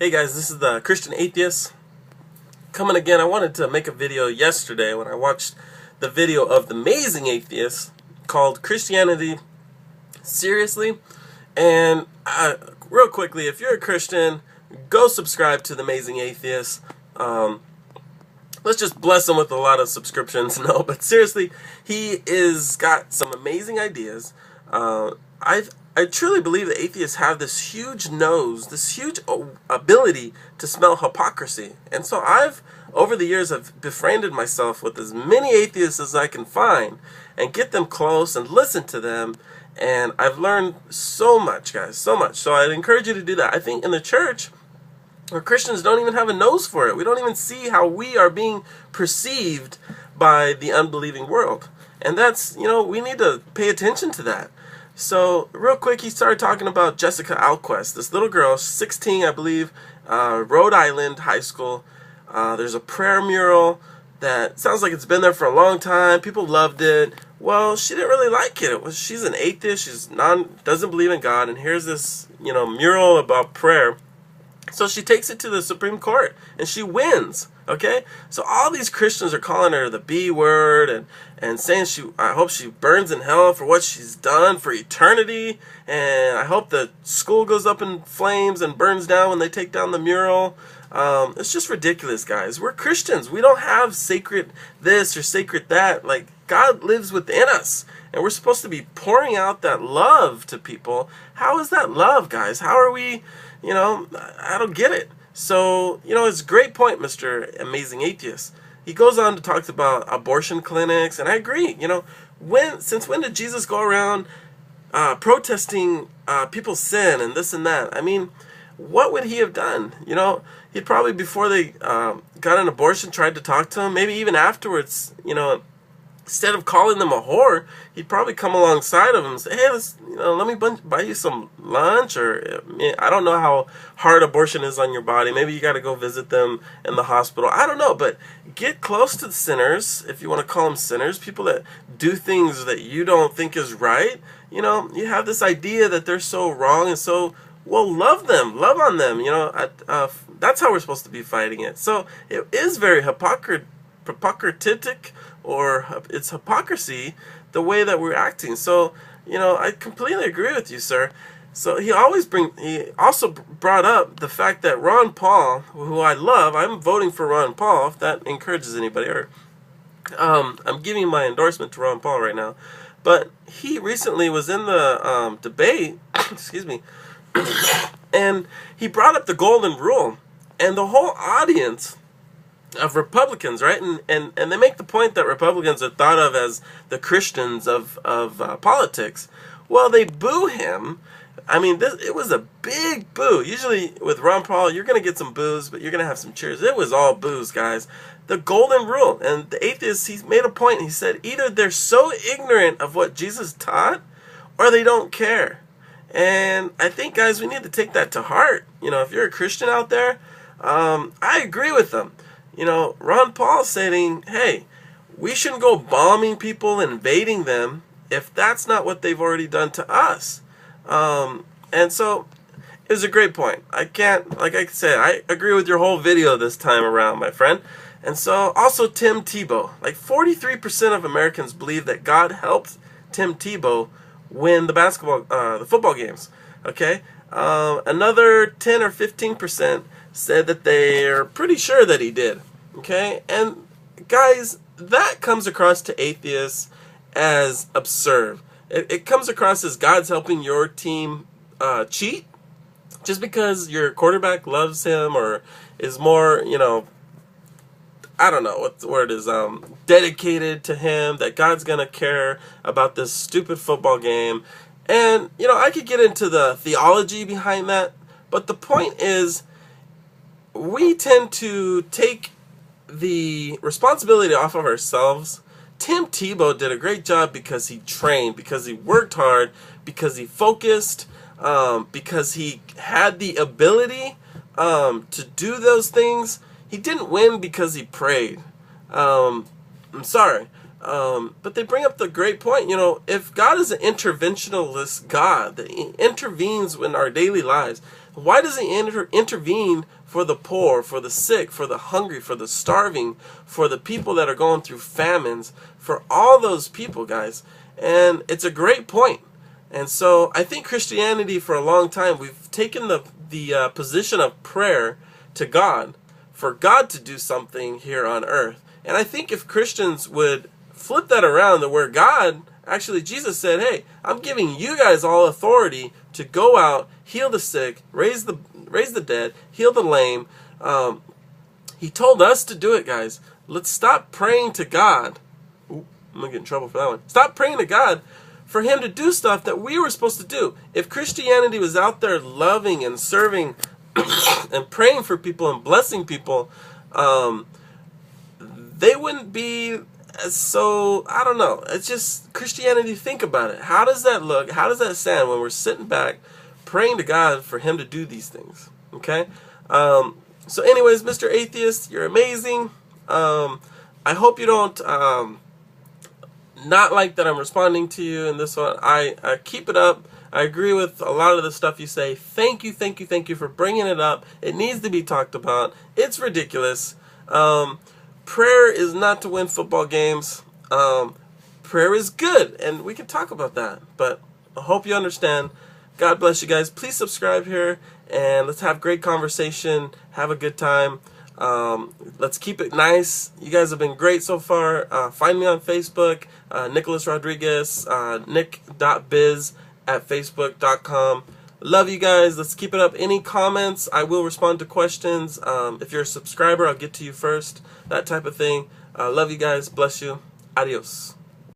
Hey guys, this is the Christian Atheist coming again. I wanted to make a video yesterday when I watched the video of the amazing atheist called Christianity Seriously. And real quickly, if you're a Christian, go subscribe to the amazing atheist. Let's just bless him with a lot of subscriptions. No, but seriously, he is got some amazing ideas. I truly believe that atheists have this huge nose, this huge ability to smell hypocrisy. And so over the years, I've befriended myself with as many atheists as I can find and get them close and listen to them. And I've learned so much, guys, so much. So I'd encourage you to do that. I think in the church, our Christians don't even have a nose for it. We don't even see how we are being perceived by the unbelieving world. And that's, we need to pay attention to that. So, real quick, he started talking about Jessica Ahlquist, this little girl, 16, I believe, Rhode Island High School. There's a prayer mural that sounds like it's been there for a long time. People loved it. Well, she didn't really like it. She's an atheist. Doesn't believe in God. And here's this, mural about prayer. So she takes it to the Supreme Court, and she wins, okay? So all these Christians are calling her the B word and saying I hope she burns in hell for what she's done for eternity, and I hope the school goes up in flames and burns down when they take down the mural. It's just ridiculous, guys. We're Christians. We don't have sacred this or sacred that. Like, God lives within us, and we're supposed to be pouring out that love to people. How is that love, guys? How are we... I don't get it. So, it's a great point, Mr. Amazing Atheist. He goes on to talk about abortion clinics, and I agree. Since when did Jesus go around protesting people's sin and this and that? I mean, what would he have done? He'd probably, before they got an abortion, tried to talk to them. Maybe even afterwards, instead of calling them a whore, he'd probably come alongside of them and say, hey, let me buy you some lunch, or I don't know how hard abortion is on your body. Maybe you got to go visit them in the hospital. I don't know, but get close to the sinners, if you want to call them sinners, people that do things that you don't think is right. You have this idea that they're so wrong, and so, well, love on them. That's how we're supposed to be fighting it. So it is very hypocritical, or it's hypocrisy, the way that we're acting. So, I completely agree with you, sir. So he also brought up the fact that Ron Paul, who I love, I'm voting for Ron Paul, if that encourages anybody, or I'm giving my endorsement to Ron Paul right now. But he recently was in the debate, excuse me, and he brought up the golden rule, and the whole audience of Republicans, right? And they make the point that Republicans are thought of as the Christians of politics. Well, they boo him. I mean, it was a big boo. Usually with Ron Paul, you're going to get some boos, but you're going to have some cheers. It was all boos, guys. The golden rule. And the atheists, he made a point. He said either they're so ignorant of what Jesus taught, or they don't care. And I think, guys, we need to take that to heart. If you're a Christian out there, I agree with them. Ron Paul saying, hey, we shouldn't go bombing people, invading them, if that's not what they've already done to us. And so, it was a great point. Like I said, I agree with your whole video this time around, my friend. And so, also Tim Tebow. Like, 43% of Americans believe that God helped Tim Tebow win the football games. Okay? Another 10 or 15% said that they're pretty sure that he did. Okay? And guys, that comes across to atheists as absurd. It comes across as God's helping your team cheat just because your quarterback loves him or is more, I don't know what the word is, dedicated to him, that God's going to care about this stupid football game. And, I could get into the theology behind that, but the point is, we tend to take the responsibility off of ourselves. Tim Tebow did a great job because he trained, because he worked hard, because he focused, because he had the ability to do those things. He didn't win because he prayed. I'm sorry. But they bring up the great point, if God is an interventionalist God that intervenes in our daily lives, Why does he intervene for the poor, for the sick, for the hungry, for the starving, for the people that are going through famines, for all those people, guys? And it's a great point. And so I think Christianity, for a long time, we've taken the position of prayer to God, for God to do something here on earth. And I think if Christians would flip that around, to where God, actually Jesus said, hey, I'm giving you guys all authority to go out, heal the sick, raise the dead, heal the lame. He told us to do it, guys. Let's stop praying to God. Ooh, I'm going to get in trouble for that one. Stop praying to God for him to do stuff that we were supposed to do. If Christianity was out there loving and serving and praying for people and blessing people, they wouldn't be so, I don't know. It's just Christianity. Think about it. How does that look? How does that sound when we're sitting back praying to God for him to do these things? Okay? So anyways, Mr. Atheist, you're amazing. I hope you don't not like that I'm responding to you in this one. I keep it up. I agree with a lot of the stuff you say. Thank you for bringing it up. It needs to be talked about. It's ridiculous. Prayer is not to win football games. Prayer is good, and we can talk about that. But I hope you understand. God bless you guys. Please subscribe here, and let's have great conversation. Have a good time. Let's keep it nice. You guys have been great so far. Find me on Facebook, Nicholas Rodriguez, nick.biz at facebook.com. Love you guys. Let's keep it up. Any comments, I will respond to questions. If you're a subscriber, I'll get to you first. That type of thing. Love you guys. Bless you. Adios.